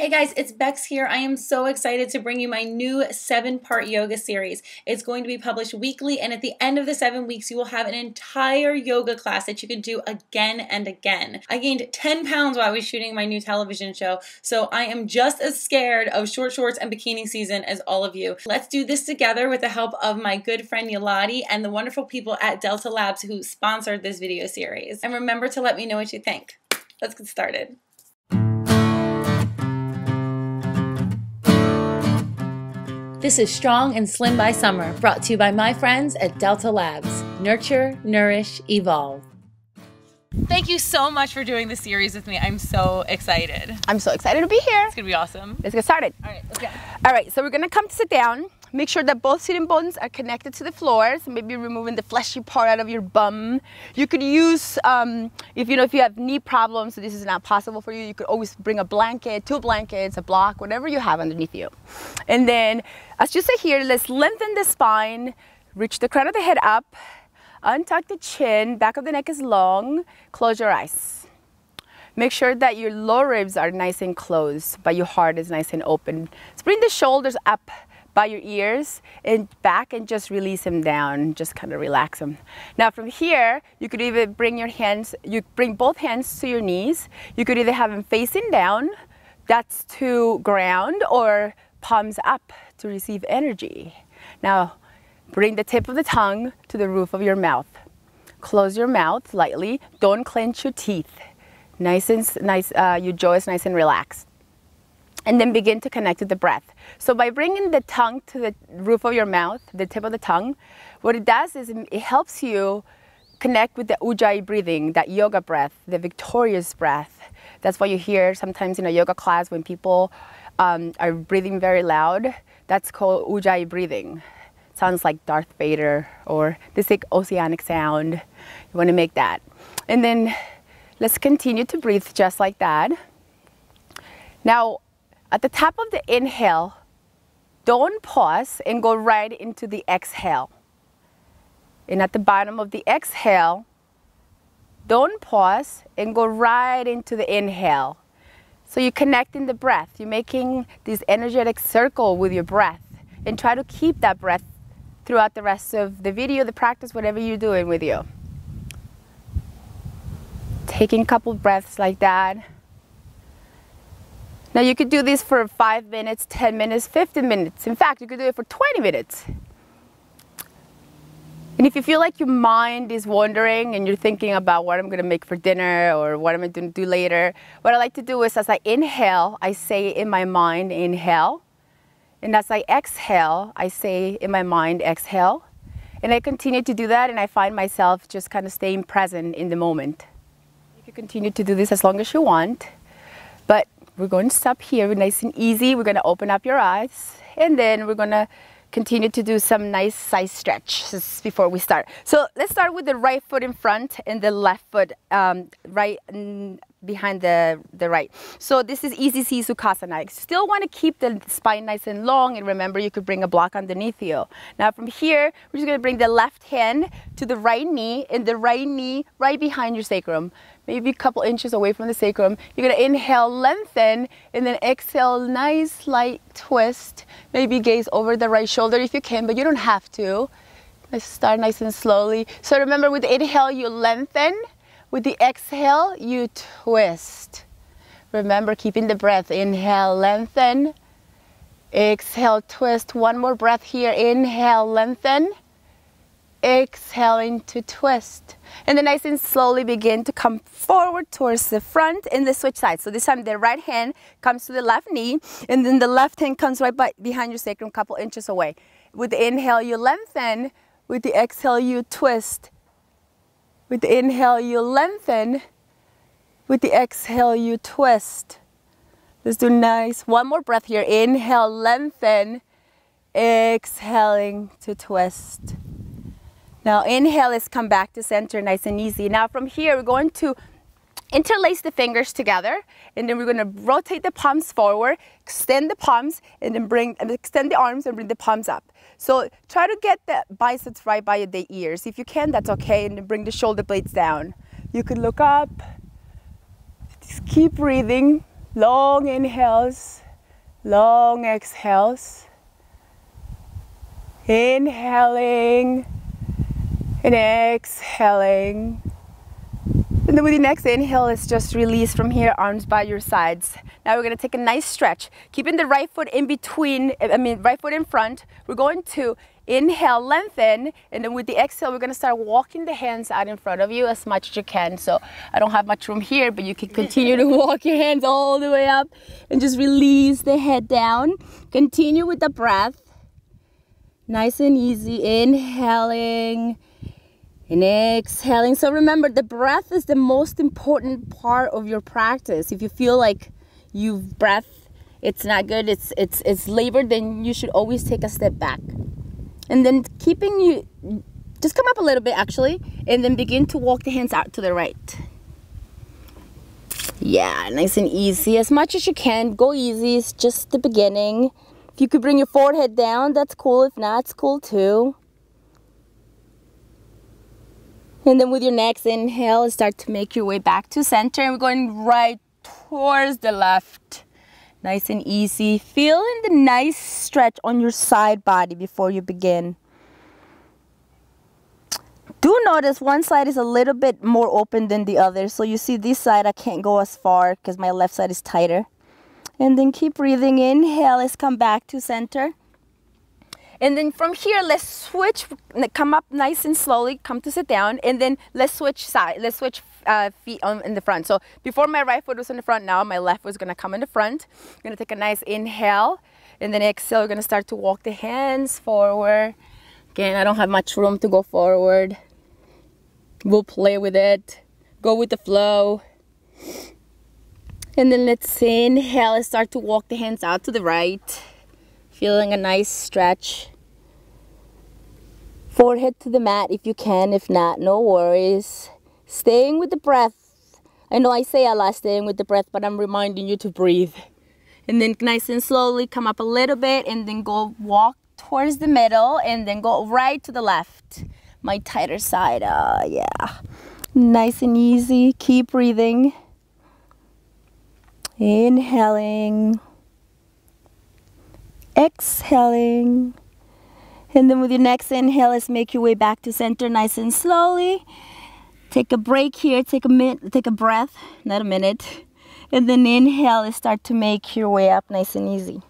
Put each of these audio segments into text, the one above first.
Hey guys, it's Bex here. I am so excited to bring you my new 7-part yoga series. It's going to be published weekly, and at the end of the 7 weeks, you will have an entire yoga class that you can do again and again. I gained 10 pounds while I was shooting my new television show, so I am just as scared of short shorts and bikini season as all of you. Let's do this together with the help of my good friend Yulady and the wonderful people at Delta Labs who sponsored this video series. And remember to let me know what you think. Let's get started. This is Strong and Slim by Summer, brought to you by my friends at Delta Labs. Nurture, nourish, evolve. Thank you so much for doing this series with me. I'm so excited. I'm so excited to be here. It's gonna be awesome. Let's get started. All right, let's go. All right, so we're gonna come to sit down. Make sure that both sitting bones are connected to the floor. So maybe removing the fleshy part out of your bum. You could use, if you have knee problems, so this is not possible for you, you could always bring a blanket, 2 blankets, a block, whatever you have underneath you. And then, as you sit here, let's lengthen the spine, reach the crown of the head up, untuck the chin, back of the neck is long, close your eyes. Make sure that your lower ribs are nice and closed, but your heart is nice and open. Let's bring the shoulders up by your ears and back and just release them down, just kind of relax them. Now from here, you could either bring your hands, you bring both hands to your knees. You could either have them facing down, that's to ground, or palms up to receive energy. Now, bring the tip of the tongue to the roof of your mouth. Close your mouth lightly, don't clench your teeth. Nice and nice, your jaw is nice and relaxed. And then begin to connect with the breath. So by bringing the tongue to the roof of your mouth, the tip of the tongue, what it does is it helps you connect with the ujjayi breathing, that yoga breath, the victorious breath. That's why you hear sometimes in a yoga class when people are breathing very loud, that's called ujjayi breathing. Sounds like Darth Vader or this big oceanic sound. You want to make that. And then let's continue to breathe just like that. Now, at the top of the inhale, don't pause and go right into the exhale. And at the bottom of the exhale, don't pause and go right into the inhale. So you're connecting the breath. You're making this energetic circle with your breath. And try to keep that breath throughout the rest of the video, the practice, whatever you're doing with you. Taking a couple breaths like that. Now you could do this for 5 minutes, 10 minutes, 15 minutes. In fact, you could do it for 20 minutes. And if you feel like your mind is wandering and you're thinking about what I'm going to make for dinner or what I'm going to do later, what I like to do is as I inhale, I say in my mind, inhale. And as I exhale, I say in my mind, exhale. And I continue to do that, and I find myself just kind of staying present in the moment. You can continue to do this as long as you want, but we're going to stop here, nice and easy. We're going to open up your eyes, and then we're going to continue to do some nice side stretches before we start. So let's start with the right foot in front and the left foot right behind the right. So this is easy C Sukhasana. Still want to keep the spine nice and long, and remember you could bring a block underneath you. Now from here, we're just going to bring the left hand to the right knee and the right knee right behind your sacrum. Maybe a couple inches away from the sacrum. You're going to inhale, lengthen, and then exhale, nice light twist. Maybe gaze over the right shoulder if you can, but you don't have to. Let's start nice and slowly. So remember, with the inhale, you lengthen. With the exhale, you twist. Remember, keeping the breath. Inhale, lengthen. Exhale, twist. One more breath here. Inhale, lengthen. Exhaling to twist. And then nice and slowly begin to come forward towards the front and the switch sides. So this time the right hand comes to the left knee, and then the left hand comes right behind your sacrum, a couple inches away. With the inhale, you lengthen. With the exhale, you twist. With the inhale, you lengthen. With the exhale, you twist. Let's do nice. One more breath here. Inhale, lengthen. Exhaling to twist. Now inhale is come back to center, nice and easy. Now from here, we're going to interlace the fingers together, and then we're going to rotate the palms forward, extend the palms, and then extend the arms and bring the palms up. So try to get the biceps right by the ears. If you can, that's okay, and then bring the shoulder blades down. You could look up, just keep breathing. Long inhales, long exhales. Inhaling and exhaling. And then with the next inhale, let's just release from here, arms by your sides. Now we're gonna take a nice stretch, keeping the right foot in between, right foot in front. We're going to inhale, lengthen, and then with the exhale, we're gonna start walking the hands out in front of you as much as you can. So I don't have much room here, but you can continue to walk your hands all the way up and just release the head down. Continue with the breath. Nice and easy, inhaling and exhaling. So remember, the breath is the most important part of your practice. If you feel like you've breath, it's not good, it's labored, then you should always take a step back. And then just come up a little bit actually, and then begin to walk the hands out to the right. Yeah, nice and easy, as much as you can. Go easy, it's just the beginning. If you could bring your forehead down, that's cool. If not, it's cool too. And then with your next inhale, start to make your way back to center. And we're going right towards the left. Nice and easy. Feeling the nice stretch on your side body before you begin. Do notice one side is a little bit more open than the other. So you see this side, I can't go as far because my left side is tighter. And then keep breathing. Inhale, let's come back to center. And then from here, let's switch, come up nice and slowly, come to sit down, and then let's switch feet in the front. So before my right foot was in the front, now my left was gonna come in the front. I'm gonna take a nice inhale, and then exhale, we're gonna start to walk the hands forward. Again, I don't have much room to go forward. We'll play with it, go with the flow. And then let's inhale and start to walk the hands out to the right. Feeling a nice stretch. Forehead to the mat if you can, if not, no worries. Staying with the breath. I know I say a lot, staying with the breath, but I'm reminding you to breathe. And then nice and slowly come up a little bit and then go walk towards the middle and then go right to the left. My tighter side, yeah. Nice and easy, keep breathing. Inhaling. Exhaling. And then with your next inhale, let's make your way back to center nice and slowly. Take a break here, take a breath, not a minute. And then inhale and start to make your way up nice and easy.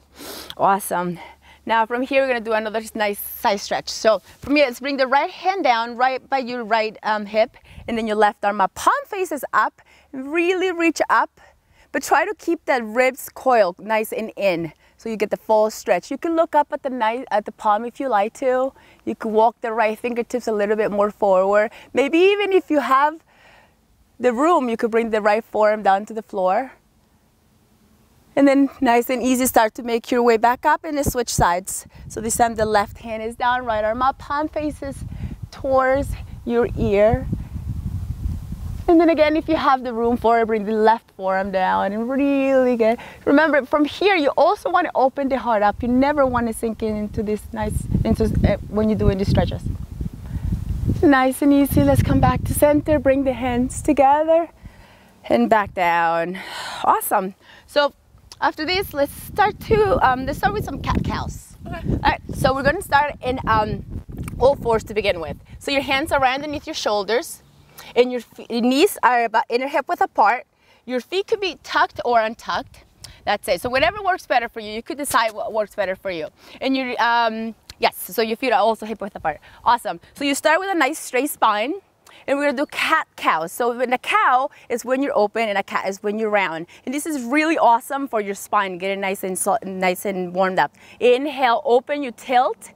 Awesome. Now from here, we're gonna do another nice side stretch. So from here, let's bring the right hand down right by your right hip, and then your left arm up. Palm faces up, really reach up, but try to keep that ribs coiled nice and in. So you get the full stretch. You can look up at the palm if you like to. You can walk the right fingertips a little bit more forward. Maybe even if you have the room, you could bring the right forearm down to the floor. And then nice and easy, start to make your way back up and then switch sides. So this time the left hand is down, right arm up, palm faces towards your ear. And then again, if you have the room for it, bring the left forearm down and really good. Remember, from here, you also want to open the heart up. You never want to sink into this when you're doing the stretches. Nice and easy. Let's come back to center. Bring the hands together and back down. Awesome. So after this, let's start with some cat-cows. Okay. All right. So we're going to start in all fours to begin with. So your hands are underneath your shoulders. And your knees are about inner hip width apart. Your feet could be tucked or untucked. That's it. So whatever works better for you, you could decide what works better for you. And your yes, so your feet are also hip width apart. Awesome. So you start with a nice straight spine, and we're gonna do cat-cow. So when a cow is when you're open, and a cat is when you're round. And this is really awesome for your spine, get it nice and warmed up. Inhale, open, you tilt.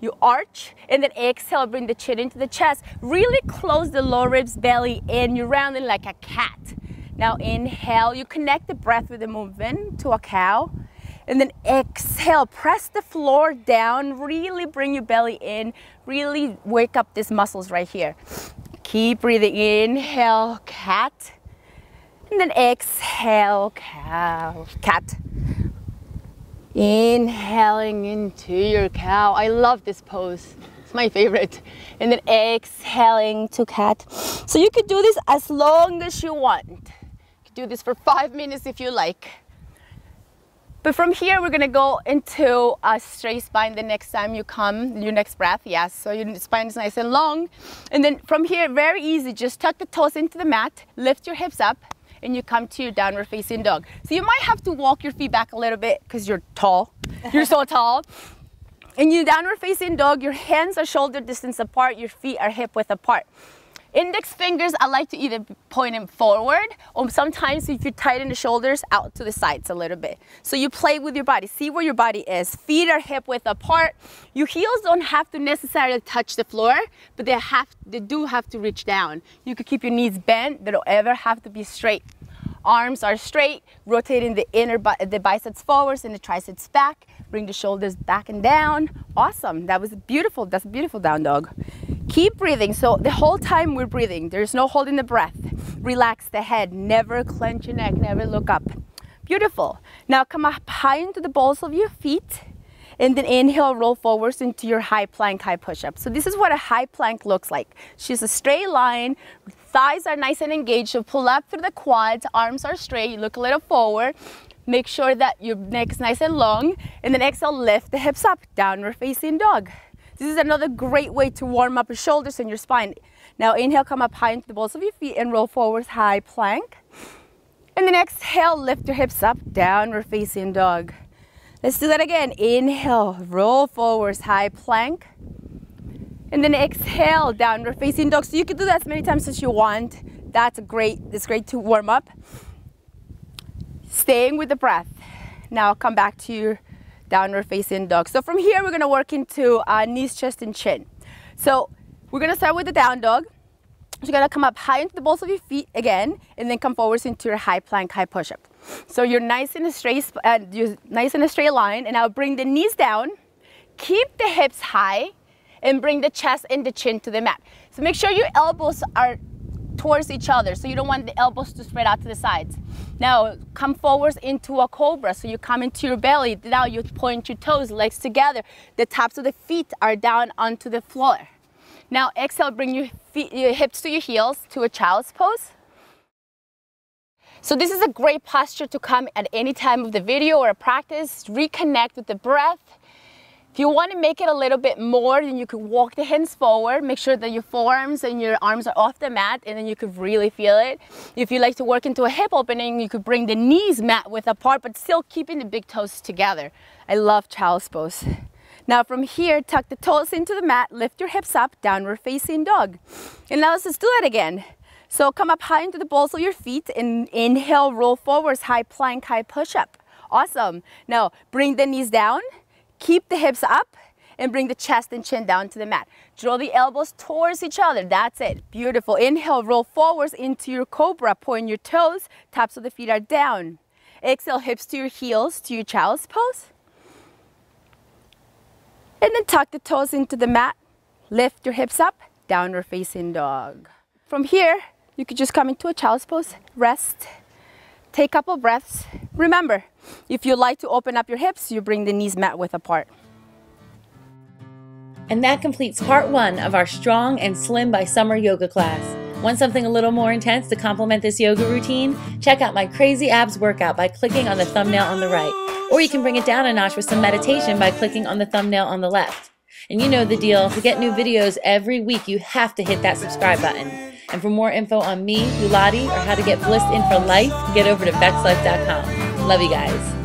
You arch, and then exhale, bring the chin into the chest. Really close the lower ribs, belly in. You're rounding like a cat. Now inhale, you connect the breath with the movement to a cow. And then exhale, press the floor down. Really bring your belly in. Really wake up these muscles right here. Keep breathing. Inhale, cat. And then exhale, cow, cat. Inhaling into your cow. I love this pose. It's my favorite. And then exhaling to cat. So you could do this as long as you want. You could do this for 5 minutes if you like. But from here, we're gonna go into a straight spine the next time you come, your next breath, yes. So your spine is nice and long. And then from here, very easy, just tuck the toes into the mat, lift your hips up, and you come to your downward facing dog. So you might have to walk your feet back a little bit because you're tall, you're so tall. In your downward facing dog, your hands are shoulder distance apart, your feet are hip width apart. Index fingers, I like to either point them forward, or sometimes if you tighten the shoulders, out to the sides a little bit. So you play with your body, see where your body is. Feet are hip width apart. Your heels don't have to necessarily touch the floor, but they do have to reach down. You could keep your knees bent, they don't ever have to be straight. Arms are straight, rotating the biceps forwards and the triceps back. Bring the shoulders back and down. Awesome, that was beautiful. That's a beautiful down dog. Keep breathing. So the whole time we're breathing, there's no holding the breath. Relax the head, never clench your neck, never look up. Beautiful. Now come up high into the balls of your feet, and then inhale, roll forwards into your high plank, high push-up. So this is what a high plank looks like. She's a straight line, thighs are nice and engaged, so pull up through the quads, arms are straight, you look a little forward. Make sure that your neck is nice and long, and then exhale, lift the hips up, downward facing dog. This is another great way to warm up your shoulders and your spine. Now inhale, come up high into the balls of your feet and roll forwards, high plank. And then exhale, lift your hips up, downward facing dog. Let's do that again. Inhale, roll forwards, high plank. And then exhale, downward facing dog. So you can do that as many times as you want. It's great to warm up. Staying with the breath. Now come back to your downward facing dog. So from here, we're gonna work into knees, chest, and chin. So we're gonna start with the down dog. You're gonna come up high into the balls of your feet again, and then come forwards into your high plank, high push-up. So you're nice in a straight line, and now bring the knees down, keep the hips high, and bring the chest and the chin to the mat. So make sure your elbows are towards each other, so you don't want the elbows to spread out to the sides. Now come forwards into a cobra, so you come into your belly. Now you point your toes, legs together. The tops of the feet are down onto the floor. Now exhale, bring your hips to your heels to a child's pose. So this is a great posture to come at any time of the video or a practice. Reconnect with the breath. If you want to make it a little bit more, then you could walk the hands forward. Make sure that your forearms and your arms are off the mat, and then you could really feel it. If you like to work into a hip opening, you could bring the knees mat width apart, but still keeping the big toes together. I love child's pose. Now from here, tuck the toes into the mat, lift your hips up, downward facing dog. And now let's just do that again. So come up high into the balls of your feet and inhale, roll forwards, high plank, high push-up. Awesome. Now bring the knees down. Keep the hips up and bring the chest and chin down to the mat. Draw the elbows towards each other. That's it. Beautiful. Inhale, roll forwards into your cobra. Point your toes. Tops of the feet are down. Exhale, hips to your heels to your child's pose. And then tuck the toes into the mat. Lift your hips up. Downward facing dog. From here, you could just come into a child's pose. Rest. Take a couple breaths. Remember, if you like to open up your hips, you bring the knees mat width apart. And that completes part 1 of our Strong and Slim by Summer yoga class. Want something a little more intense to complement this yoga routine? Check out my Crazy Abs workout by clicking on the thumbnail on the right. Or you can bring it down a notch with some meditation by clicking on the thumbnail on the left. And you know the deal, to get new videos every week, you have to hit that subscribe button. And for more info on me, Yulady, or how to get blissed in for life, get over to BEXLIFE.com. Love you guys.